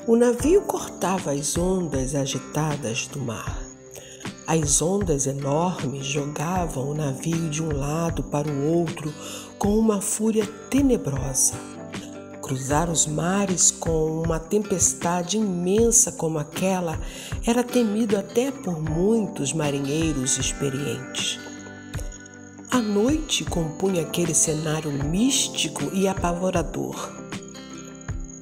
O navio cortava as ondas agitadas do mar. As ondas enormes jogavam o navio de um lado para o outro com uma fúria tenebrosa. Cruzar os mares com uma tempestade imensa como aquela era temido até por muitos marinheiros experientes. A noite compunha aquele cenário místico e apavorador.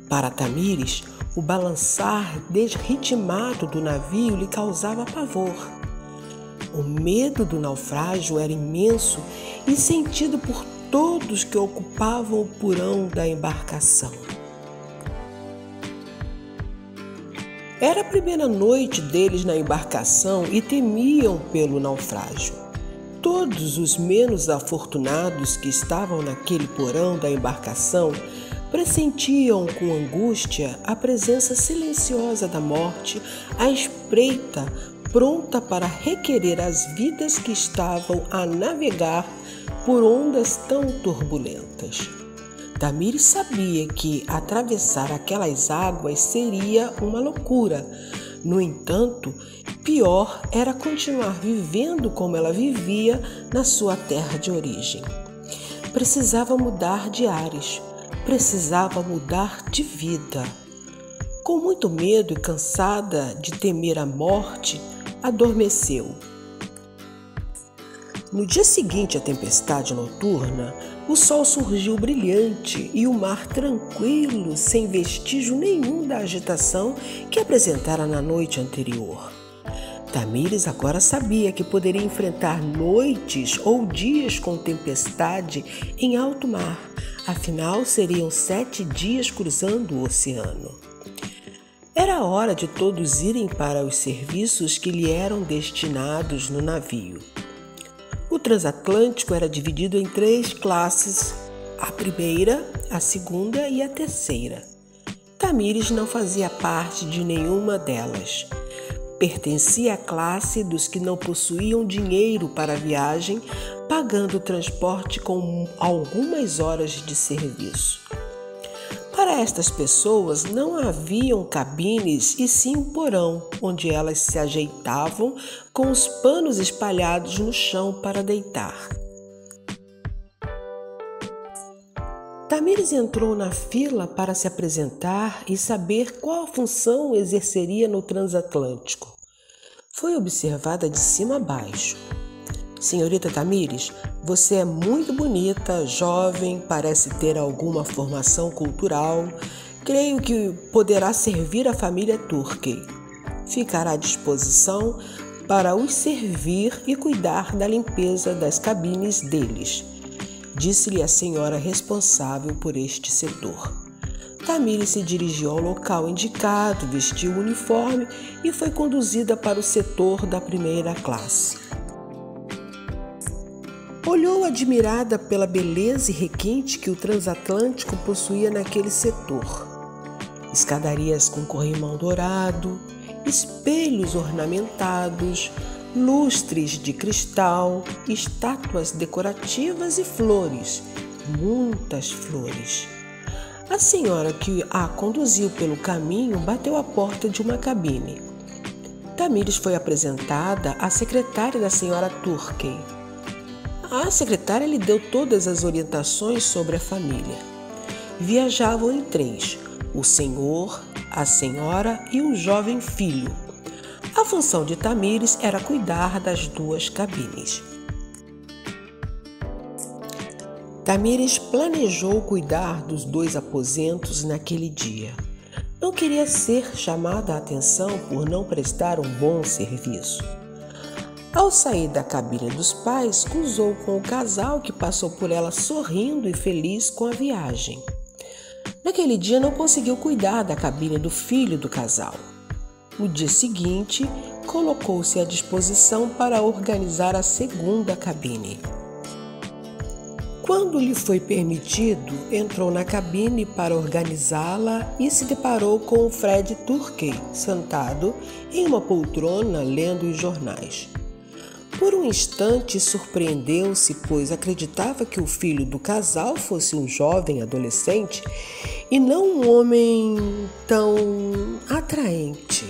Para Tamires, o balançar desritmado do navio lhe causava pavor. O medo do naufrágio era imenso e sentido por todos que ocupavam o porão da embarcação. Era a primeira noite deles na embarcação e temiam pelo naufrágio. Todos os menos afortunados que estavam naquele porão da embarcação pressentiam com angústia a presença silenciosa da morte à espreita, pronta para requerer as vidas que estavam a navegar por ondas tão turbulentas. Tamires sabia que atravessar aquelas águas seria uma loucura. No entanto, pior era continuar vivendo como ela vivia na sua terra de origem. Precisava mudar de ares, precisava mudar de vida. Com muito medo e cansada de temer a morte, adormeceu. No dia seguinte à tempestade noturna, o sol surgiu brilhante e o mar tranquilo, sem vestígio nenhum da agitação que apresentara na noite anterior. Tamires agora sabia que poderia enfrentar noites ou dias com tempestade em alto mar, afinal seriam 7 dias cruzando o oceano. Era hora de todos irem para os serviços que lhe eram destinados no navio. O transatlântico era dividido em 3 classes, a primeira, a segunda e a terceira. Tamires não fazia parte de nenhuma delas. Pertencia à classe dos que não possuíam dinheiro para a viagem, pagando o transporte com algumas horas de serviço. Para estas pessoas não haviam cabines e sim um porão, onde elas se ajeitavam com os panos espalhados no chão para deitar. Tamires entrou na fila para se apresentar e saber qual função exerceria no transatlântico. Foi observada de cima a baixo. Senhorita Tamires, você é muito bonita, jovem, parece ter alguma formação cultural. Creio que poderá servir a família Turkey. Ficará à disposição para os servir e cuidar da limpeza das cabines deles, disse-lhe a senhora responsável por este setor. Tamires se dirigiu ao local indicado, vestiu o uniforme e foi conduzida para o setor da primeira classe. Olhou admirada pela beleza e requinte que o transatlântico possuía naquele setor. Escadarias com corrimão dourado, espelhos ornamentados, lustres de cristal, estátuas decorativas e flores, muitas flores. A senhora que a conduziu pelo caminho bateu à porta de uma cabine. Tamires foi apresentada à secretária da senhora Turkey. A secretária lhe deu todas as orientações sobre a família. Viajavam em 3, o senhor, a senhora e um jovem filho. A função de Tamires era cuidar das 2 cabines. Tamires planejou cuidar dos 2 aposentos naquele dia. Não queria ser chamada a atenção por não prestar um bom serviço. Ao sair da cabine dos pais, cruzou com o casal que passou por ela sorrindo e feliz com a viagem. Naquele dia não conseguiu cuidar da cabine do filho do casal. No dia seguinte, colocou-se à disposição para organizar a segunda cabine. Quando lhe foi permitido, entrou na cabine para organizá-la e se deparou com o Fred Turkey, sentado em uma poltrona lendo os jornais. Por um instante surpreendeu-se, pois acreditava que o filho do casal fosse um jovem adolescente e não um homem tão atraente.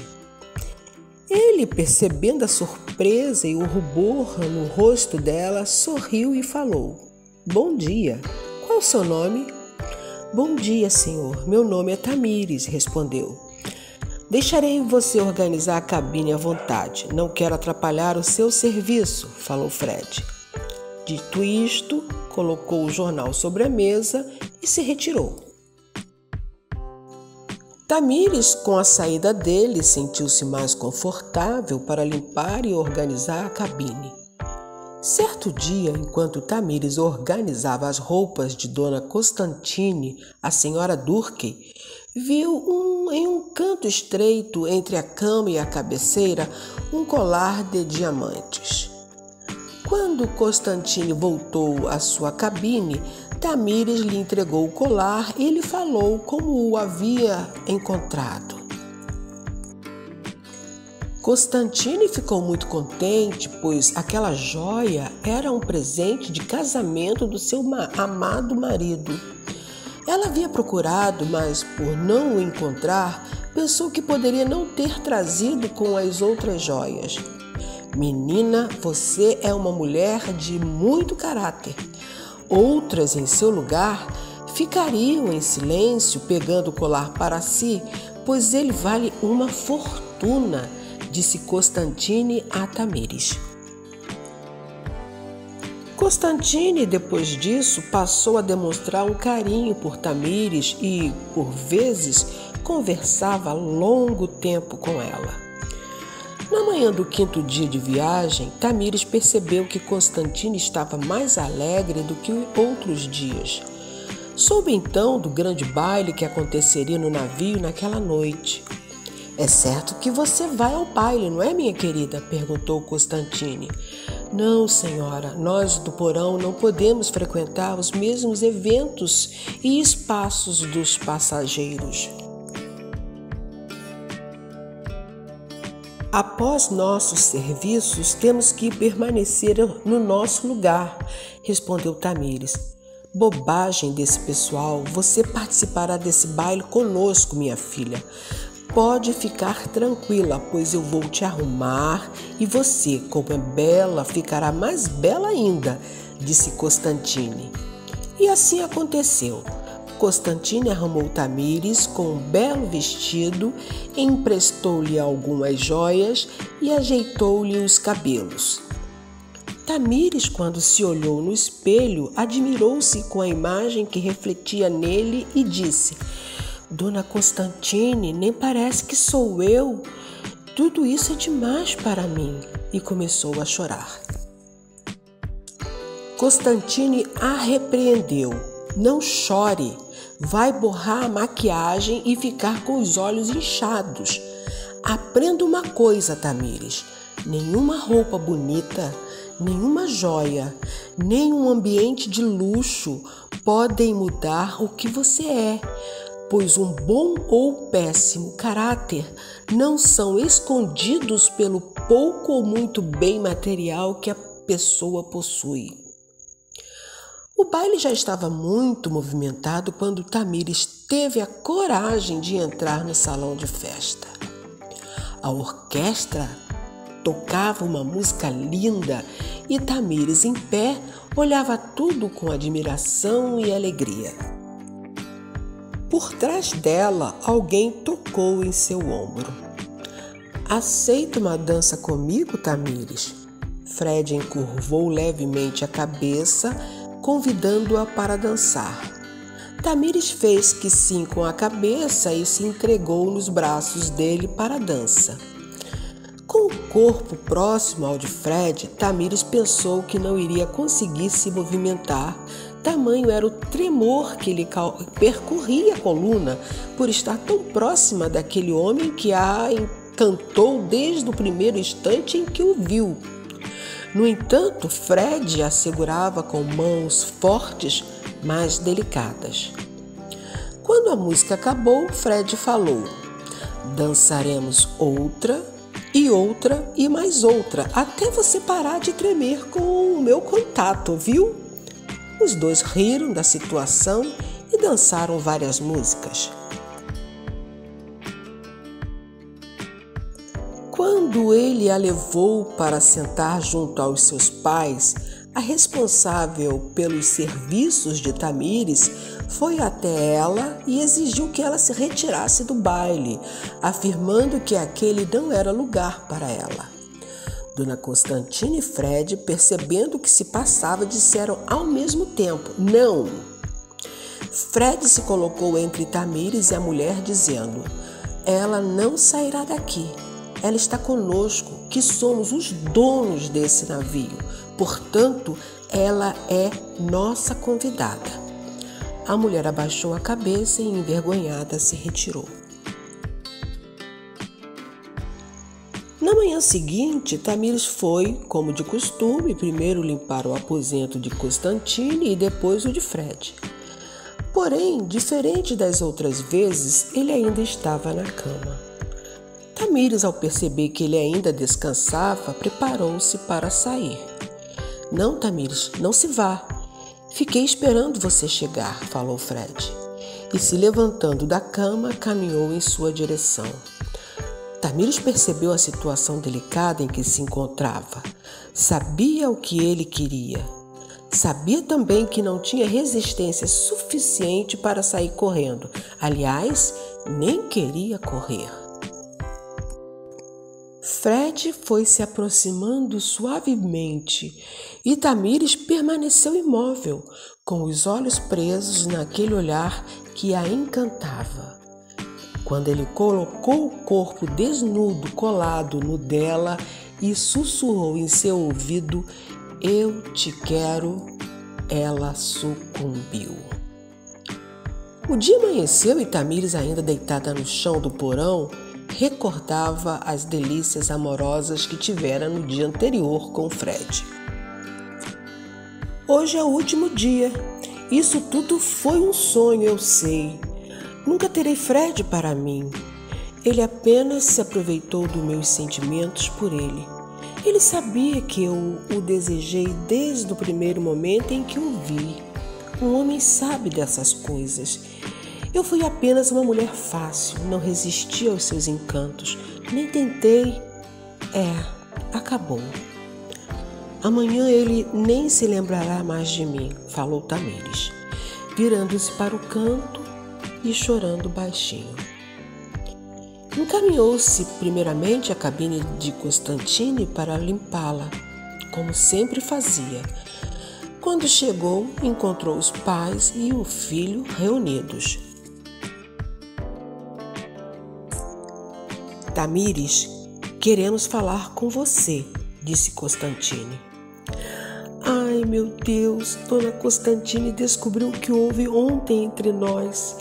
Ele, percebendo a surpresa e o rubor no rosto dela, sorriu e falou: "Bom dia, qual o seu nome?" "Bom dia, senhor, meu nome é Tamires", respondeu. "Deixarei você organizar a cabine à vontade. Não quero atrapalhar o seu serviço", falou Fred. Dito isto, colocou o jornal sobre a mesa e se retirou. Tamires, com a saída dele, sentiu-se mais confortável para limpar e organizar a cabine. Certo dia, enquanto Tamires organizava as roupas de Dona Constantine, a senhora Durkee viu em um canto estreito entre a cama e a cabeceira um colar de diamantes. Quando Constantine voltou à sua cabine, Tamires lhe entregou o colar e lhe falou como o havia encontrado. Constantine ficou muito contente, pois aquela joia era um presente de casamento do seu amado marido. Ela havia procurado, mas por não o encontrar, pensou que poderia não ter trazido com as outras joias. "Menina, você é uma mulher de muito caráter." Outras, em seu lugar, ficariam em silêncio, pegando o colar para si, pois ele vale uma fortuna, disse Constantine a Tamires. Constantine, depois disso, passou a demonstrar um carinho por Tamires e, por vezes, conversava longo tempo com ela. Na manhã do 5º dia de viagem, Tamires percebeu que Constantine estava mais alegre do que outros dias. Soube então do grande baile que aconteceria no navio naquela noite. "É certo que você vai ao baile, não é, minha querida?" perguntou Constantine. "Não, senhora, nós do porão não podemos frequentar os mesmos eventos e espaços dos passageiros. Após nossos serviços, temos que permanecer no nosso lugar", respondeu Tamires. "Bobagem desse pessoal, você participará desse baile conosco, minha filha. Pode ficar tranquila, pois eu vou te arrumar e você, como é bela, ficará mais bela ainda", disse Constantine. E assim aconteceu. Constantine arrumou Tamires com um belo vestido, emprestou-lhe algumas joias e ajeitou-lhe os cabelos. Tamires, quando se olhou no espelho, admirou-se com a imagem que refletia nele e disse: "Dona Constantine, nem parece que sou eu. Tudo isso é demais para mim." E começou a chorar. Constantine a repreendeu: "Não chore. Vai borrar a maquiagem e ficar com os olhos inchados. Aprenda uma coisa, Tamires. Nenhuma roupa bonita, nenhuma joia, nem um ambiente de luxo podem mudar o que você é, pois um bom ou péssimo caráter não são escondidos pelo pouco ou muito bem material que a pessoa possui." O baile já estava muito movimentado quando Tamires teve a coragem de entrar no salão de festa. A orquestra tocava uma música linda e Tamires, em pé, olhava tudo com admiração e alegria. Por trás dela, alguém tocou em seu ombro. "Aceita uma dança comigo, Tamires?" Fred encurvou levemente a cabeça, convidando-a para dançar. Tamires fez que sim com a cabeça e se entregou nos braços dele para a dança. Com o corpo próximo ao de Fred, Tamires pensou que não iria conseguir se movimentar, tamanho era o tremor que lhe percorria a coluna por estar tão próxima daquele homem que a encantou desde o primeiro instante em que o viu. No entanto, Fred a segurava com mãos fortes, mas delicadas. Quando a música acabou, Fred falou: "Dançaremos outra e outra e mais outra, até você parar de tremer com o meu contato, viu? Os dois riram da situação e dançaram várias músicas. Quando ele a levou para sentar junto aos seus pais, a responsável pelos serviços de Tamires foi até ela e exigiu que ela se retirasse do baile, afirmando que aquele não era lugar para ela. Dona Constantina e Fred, percebendo o que se passava, disseram ao mesmo tempo: não! Fred se colocou entre Tamires e a mulher, dizendo: ela não sairá daqui. Ela está conosco, que somos os donos desse navio. Portanto, ela é nossa convidada. A mulher abaixou a cabeça e, envergonhada, se retirou. Na manhã seguinte, Tamires foi, como de costume, primeiro limpar o aposento de Constantine e depois o de Fred. Porém, diferente das outras vezes, ele ainda estava na cama. Tamires, ao perceber que ele ainda descansava, preparou-se para sair. Não, Tamires, não se vá. Fiquei esperando você chegar, falou Fred. E se levantando da cama, caminhou em sua direção. Tamires percebeu a situação delicada em que se encontrava. Sabia o que ele queria. Sabia também que não tinha resistência suficiente para sair correndo. Aliás, nem queria correr. Fred foi se aproximando suavemente e Tamires permaneceu imóvel, com os olhos presos naquele olhar que a encantava. Quando ele colocou o corpo desnudo colado no dela e sussurrou em seu ouvido: eu te quero, ela sucumbiu. O dia amanheceu e Tamires, ainda deitada no chão do porão, recordava as delícias amorosas que tivera no dia anterior com Fred. Hoje é o último dia. Isso tudo foi um sonho, eu sei. Nunca terei Fred para mim. Ele apenas se aproveitou dos meus sentimentos por ele. Ele sabia que eu o desejei desde o primeiro momento em que o vi. Um homem sabe dessas coisas. Eu fui apenas uma mulher fácil, não resisti aos seus encantos, nem tentei. Acabou. Amanhã ele nem se lembrará mais de mim, falou Tamires, virando-se para o canto e chorando baixinho. Encaminhou-se primeiramente à cabine de Constantine para limpá-la, como sempre fazia. Quando chegou, encontrou os pais e o filho reunidos. Tamires, queremos falar com você, disse Constantine. Ai, meu Deus, Dona Constantine descobriu o que houve ontem entre nós.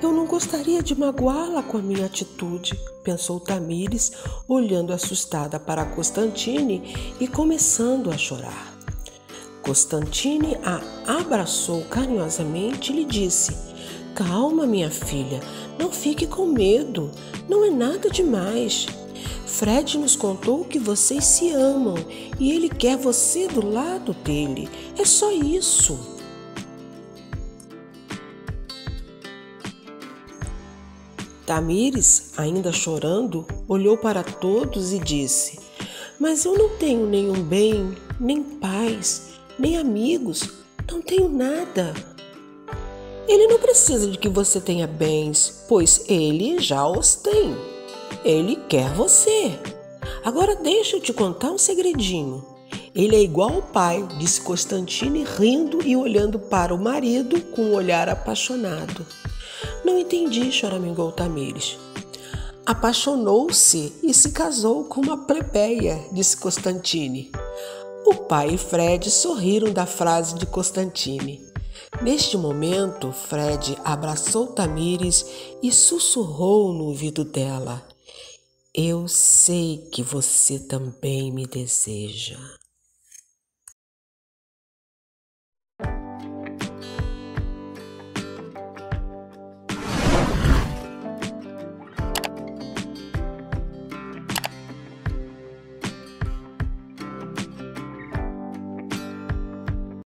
Eu não gostaria de magoá-la com a minha atitude, pensou Tamires, olhando assustada para Constantine e começando a chorar. Constantine a abraçou carinhosamente e lhe disse: calma, minha filha, não fique com medo, não é nada demais. Fred nos contou que vocês se amam e ele quer você do lado dele. É só isso. Tamires, ainda chorando, olhou para todos e disse: mas eu não tenho nenhum bem, nem paz, nem amigos, não tenho nada. Ele não precisa de que você tenha bens, pois ele já os tem. Ele quer você. Agora deixa eu te contar um segredinho. Ele é igual ao pai, disse Constantine, rindo e olhando para o marido com um olhar apaixonado. Não entendi, choramingou Tamires. Apaixonou-se e se casou com uma plebeia, disse Constantine. O pai e Fred sorriram da frase de Constantine. Neste momento, Fred abraçou Tamires e sussurrou no ouvido dela: eu sei que você também me deseja.